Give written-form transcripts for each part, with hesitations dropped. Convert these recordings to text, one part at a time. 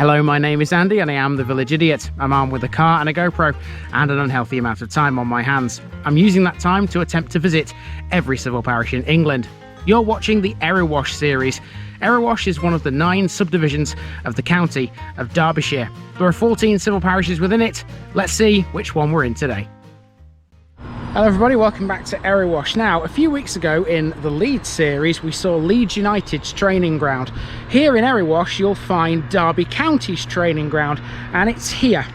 Hello, my name is Andy and I am the Village Idiot. I'm armed with a car and a GoPro and an unhealthy amount of time on my hands. I'm using that time to attempt to visit every civil parish in England. You're watching the Erewash series. Erewash is one of the 9 subdivisions of the county of Derbyshire. There are 14 civil parishes within it. Let's see which one we're in today. Hello everybody, welcome back to Erewash. Now, a few weeks ago in the Leeds series, we saw Leeds United's training ground. Here in Erewash, you'll find Derby County's training ground, and it's here.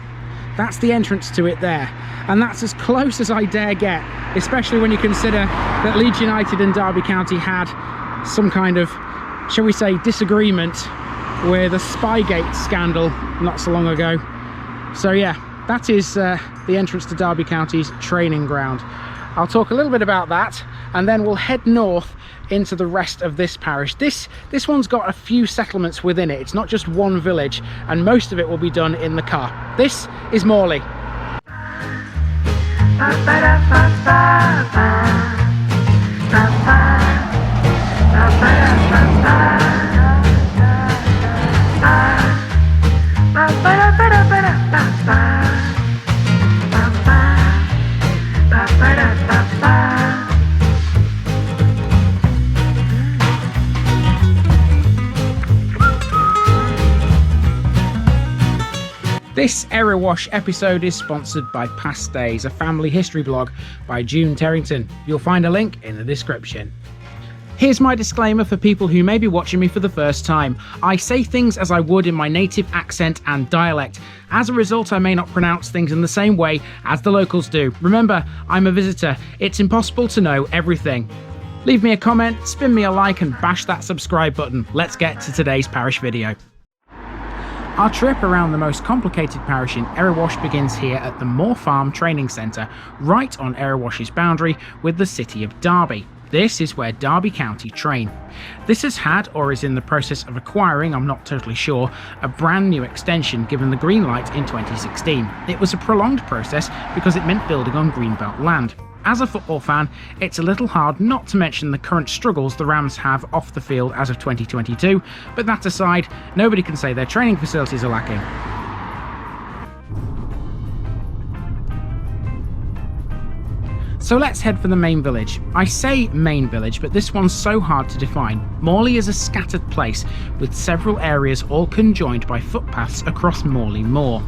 That's the entrance to it there. And that's as close as I dare get, especially when you consider that Leeds United and Derby County had some kind of, shall we say, disagreement with a Spygate scandal not so long ago. So yeah, that is the entrance to Derby County's training ground. I'll talk a little bit about that and then we'll head north into the rest of this parish. This one's got a few settlements within it. It's not just one village, and most of it will be done in the car. This is Morley. This Erewash episode is sponsored by Past Days, a family history blog by June Terrington. You'll find a link in the description. Here's my disclaimer for people who may be watching me for the first time. I say things as I would in my native accent and dialect. As a result, I may not pronounce things in the same way as the locals do. Remember, I'm a visitor. It's impossible to know everything. Leave me a comment, spin me a like and bash that subscribe button. Let's get to today's parish video. Our trip around the most complicated parish in Erewash begins here at the Moor Farm Training Centre, right on Erewash's boundary with the city of Derby. This is where Derby County train. This has had, or is in the process of acquiring, I'm not totally sure, a brand new extension given the green light in 2016. It was a prolonged process because it meant building on greenbelt land. As a football fan, it's a little hard not to mention the current struggles the Rams have off the field as of 2022, but that aside, nobody can say their training facilities are lacking. So let's head for the main village. I say main village, but this one's so hard to define. Morley is a scattered place with several areas all conjoined by footpaths across Morley Moore.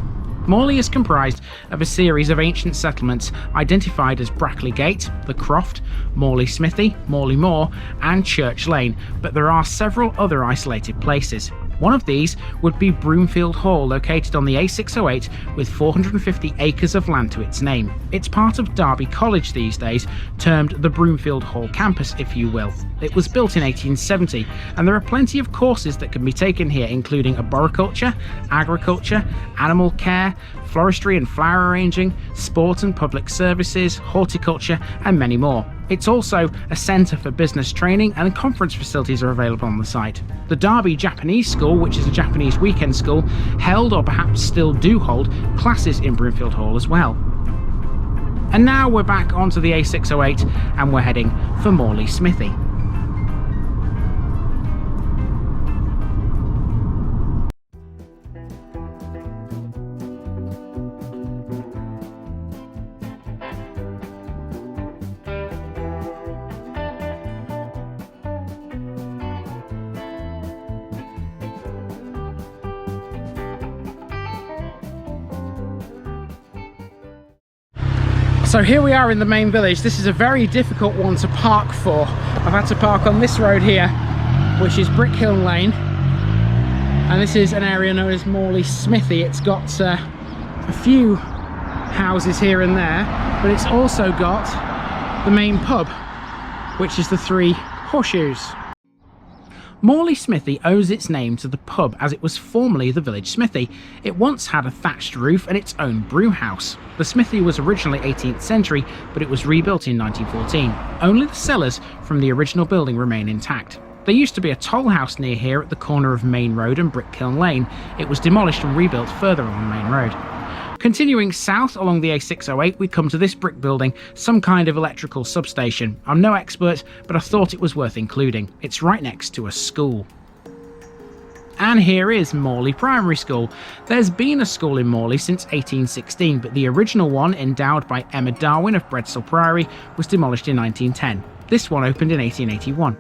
Morley is comprised of a series of ancient settlements identified as Brackley Gate, the Croft, Morley Smithy, Morley Moore and Church Lane, but there are several other isolated places. One of these would be Broomfield Hall, located on the A608 with 450 acres of land to its name. It's part of Derby College these days, termed the Broomfield Hall Campus, if you will. It was built in 1870, and there are plenty of courses that can be taken here, including arboriculture, agriculture, animal care, floristry and flower arranging, sport and public services, horticulture, and many more. It's also a centre for business training, and conference facilities are available on the site. The Derby Japanese School, which is a Japanese weekend school, held or perhaps still do hold classes in Broomfield Hall as well. And now we're back onto the A608 and we're heading for Morley Smithy. So here we are in the main village. This is a very difficult one to park for. I've had to park on this road here, which is Brick Hill Lane. And this is an area known as Morley Smithy. It's got a few houses here and there, but it's also got the main pub, which is the Three Horseshoes. Morley Smithy owes its name to the pub, as it was formerly the village smithy. It once had a thatched roof and its own brewhouse. The smithy was originally 18th century, but it was rebuilt in 1914. Only the cellars from the original building remain intact. There used to be a toll house near here at the corner of Main Road and Brickkiln Lane. It was demolished and rebuilt further along Main Road. Continuing south along the A608, we come to this brick building, some kind of electrical substation. I'm no expert, but I thought it was worth including. It's right next to a school. And here is Morley Primary School. There's been a school in Morley since 1816, but the original one, endowed by Emma Darwin of Breadsall Priory, was demolished in 1910. This one opened in 1881.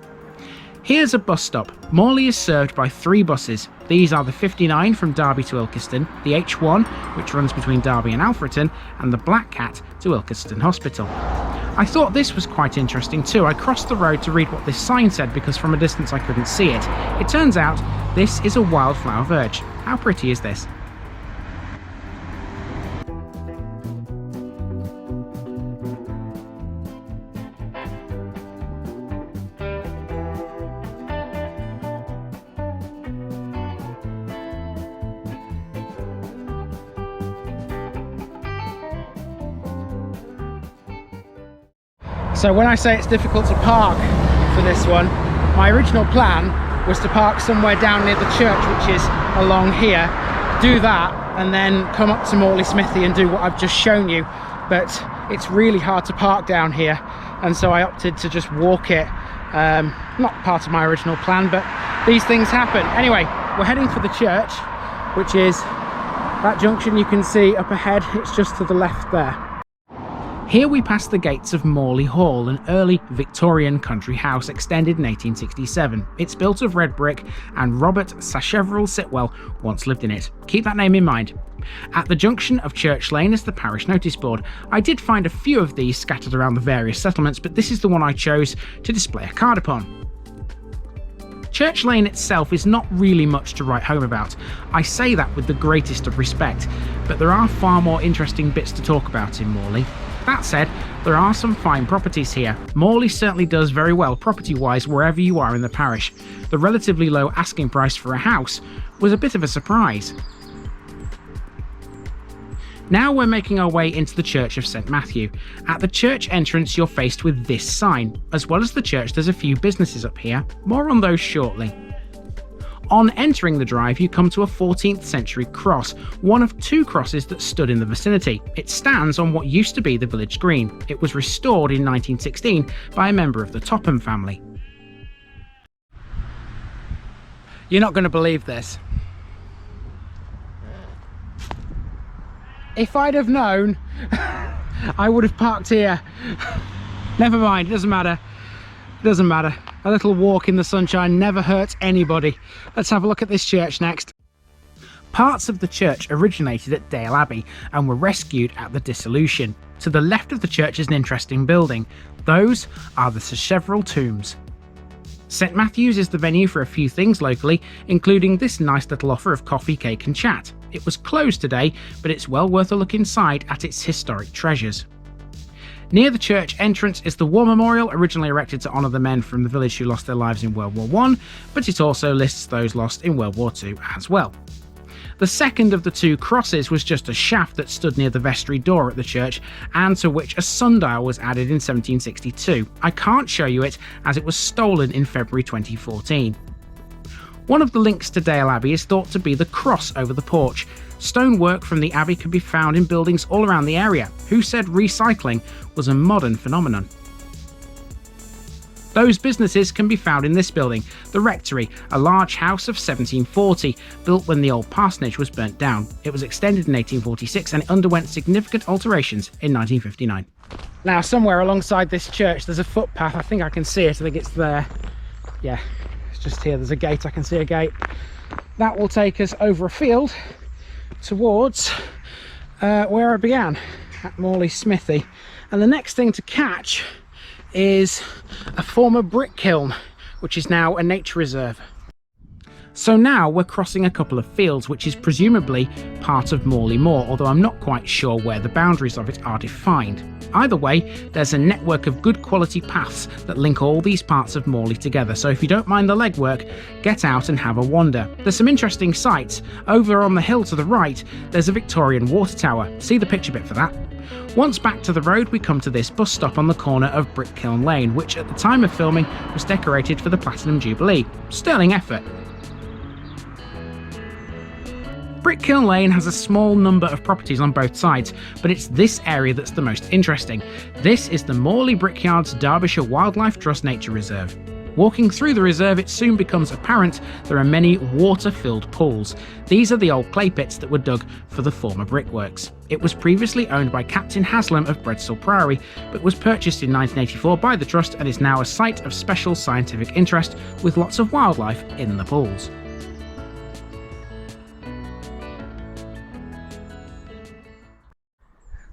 Here's a bus stop. Morley is served by 3 buses. These are the 59 from Derby to Ilkeston, the H1, which runs between Derby and Alfreton, and the Black Cat to Ilkeston Hospital. I thought this was quite interesting too. I crossed the road to read what this sign said because from a distance I couldn't see it. It turns out this is a wildflower verge. How pretty is this? So when I say it's difficult to park for this one, my original plan was to park somewhere down near the church, which is along here, do that and then come up to Morley Smithy and do what I've just shown you. But it's really hard to park down here, and so I opted to just walk it. Not part of my original plan, but these things happen. Anyway, we're heading for the church, which is that junction you can see up ahead. It's just to the left there. Here we pass the gates of Morley Hall, an early Victorian country house extended in 1867. It's built of red brick, and Robert Sacheverell Sitwell once lived in it. Keep that name in mind. At the junction of Church Lane is the parish notice board. I did find a few of these scattered around the various settlements, but this is the one I chose to display a card upon. Church Lane itself is not really much to write home about. I say that with the greatest of respect, but there are far more interesting bits to talk about in Morley. That said, there are some fine properties here. Morley certainly does very well property-wise wherever you are in the parish. The relatively low asking price for a house was a bit of a surprise. Now we're making our way into the Church of St Matthew. At the church entrance you're faced with this sign. As well as the church, there's a few businesses up here. More on those shortly. On entering the drive, you come to a 14th century cross, one of 2 crosses that stood in the vicinity. It stands on what used to be the village green. It was restored in 1916 by a member of the Topham family. You're not going to believe this. If I'd have known, I would have parked here. Never mind, it doesn't matter. It doesn't matter. A little walk in the sunshine never hurts anybody. Let's have a look at this church next. Parts of the church originated at Dale Abbey and were rescued at the dissolution. To the left of the church is an interesting building. Those are the Sacheverell tombs. St Matthew's is the venue for a few things locally, including this nice little offer of coffee, cake and chat. It was closed today, but it's well worth a look inside at its historic treasures. Near the church entrance is the War Memorial, originally erected to honour the men from the village who lost their lives in World War I, but it also lists those lost in World War II as well. The second of the 2 crosses was just a shaft that stood near the vestry door at the church, and to which a sundial was added in 1762. I can't show you it as it was stolen in February 2014. One of the links to Dale Abbey is thought to be the cross over the porch. Stonework from the abbey can be found in buildings all around the area. Who said recycling was a modern phenomenon? Those businesses can be found in this building, the Rectory, a large house of 1740, built when the old parsonage was burnt down. It was extended in 1846 and it underwent significant alterations in 1959. Now, somewhere alongside this church there's a footpath. I think I can see it. I think it's there. Yeah, it's just here. There's a gate. I can see a gate. That will take us over a field towards where I began, at Morley Smithy. And the next thing to catch is a former brick kiln, which is now a nature reserve. So now we're crossing a couple of fields, which is presumably part of Morley Moore, although I'm not quite sure where the boundaries of it are defined. Either way, there's a network of good quality paths that link all these parts of Morley together, so if you don't mind the legwork, get out and have a wander. There's some interesting sights. Over on the hill to the right, there's a Victorian water tower. See the picture bit for that. Once back to the road, we come to this bus stop on the corner of Brickkiln Lane, which at the time of filming was decorated for the Platinum Jubilee. Sterling effort. Brickkiln Lane has a small number of properties on both sides, but it's this area that's the most interesting. This is the Morley Brickyards Derbyshire Wildlife Trust Nature Reserve. Walking through the reserve, it soon becomes apparent there are many water-filled pools. These are the old clay pits that were dug for the former brickworks. It was previously owned by Captain Haslam of Breadsall Priory, but was purchased in 1984 by the Trust and is now a site of special scientific interest with lots of wildlife in the pools.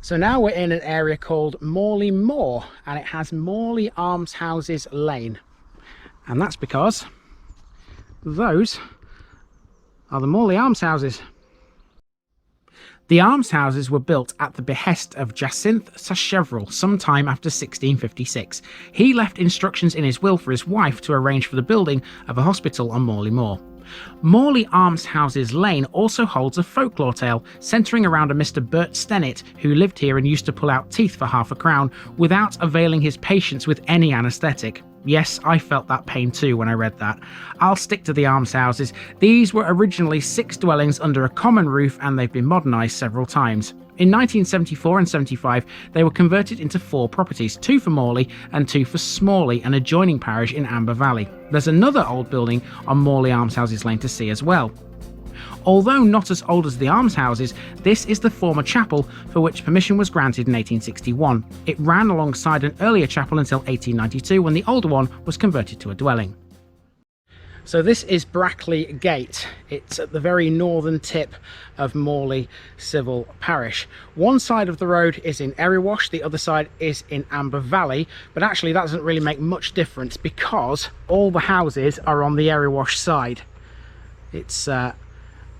So now we're in an area called Morley Moore, and it has Morley Almshouses Lane. And that's because those are the Morley Almshouses. The almshouses were built at the behest of Jacinthe Sacheverell sometime after 1656. He left instructions in his will for his wife to arrange for the building of a hospital on Morley Moor. Morley Almshouses Lane also holds a folklore tale centering around a Mr. Bert Stennett who lived here and used to pull out teeth for half a crown without availing his patients with any anaesthetic. Yes, I felt that pain too when I read that. I'll stick to the almshouses. These were originally 6 dwellings under a common roof and they've been modernised several times. In 1974 and 75, they were converted into 4 properties, 2 for Morley and 2 for Smalley, an adjoining parish in Amber Valley. There's another old building on Morley Almshouses Lane to see as well. Although not as old as the almshouses, this is the former chapel for which permission was granted in 1861. It ran alongside an earlier chapel until 1892 when the older one was converted to a dwelling. So this is Brackley Gate. It's at the very northern tip of Morley Civil Parish. One side of the road is in Erewash, the other side is in Amber Valley, but actually that doesn't really make much difference because all the houses are on the Erewash side. It's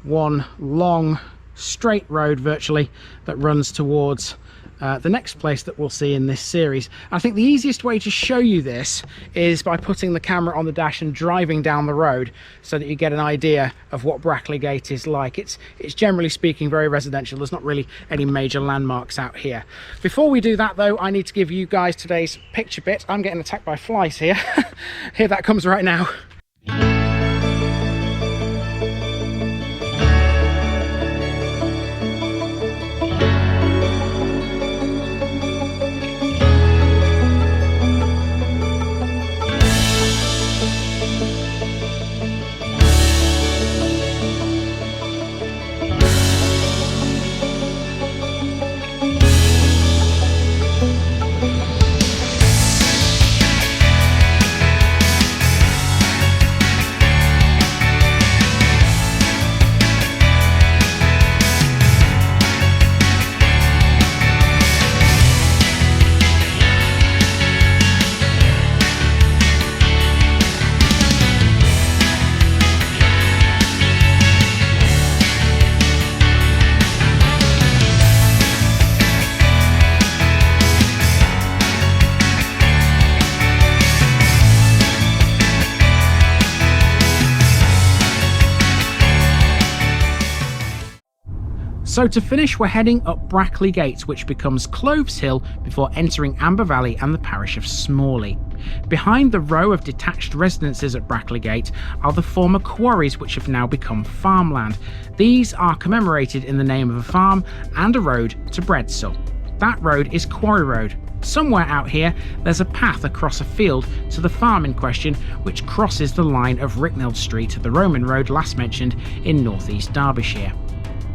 one long straight road virtually that runs towards the next place that we'll see in this series. I think the easiest way to show you this is by putting the camera on the dash and driving down the road so that you get an idea of what Brackley Gate is like. It's generally speaking very residential. There's not really any major landmarks out here. Before we do that though, I need to give you guys today's picture bit. I'm getting attacked by flies here. Here that comes right now. So to finish, we're heading up Brackley Gate, which becomes Cloves Hill before entering Amber Valley and the parish of Smalley. Behind the row of detached residences at Brackley Gate are the former quarries which have now become farmland. These are commemorated in the name of a farm and a road to Breadsall. That road is Quarry Road. Somewhere out here there's a path across a field to the farm in question, which crosses the line of Ricknell Street, the Roman road last mentioned in northeast Derbyshire.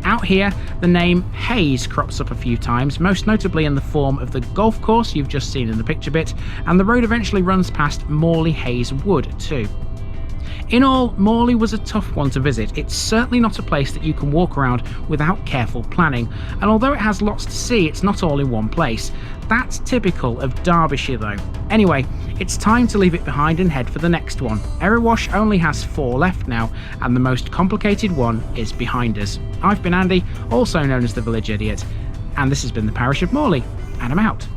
Out here, the name Hayes crops up a few times, most notably in the form of the golf course you've just seen in the picture bit, and the road eventually runs past Morley Hayes Wood too. In all, Morley was a tough one to visit. It's certainly not a place that you can walk around without careful planning, and although it has lots to see, it's not all in one place. That's typical of Derbyshire though. Anyway, it's time to leave it behind and head for the next one. Erewash only has 4 left now, and the most complicated one is behind us. I've been Andy, also known as the Village Idiot, and this has been the Parish of Morley, and I'm out.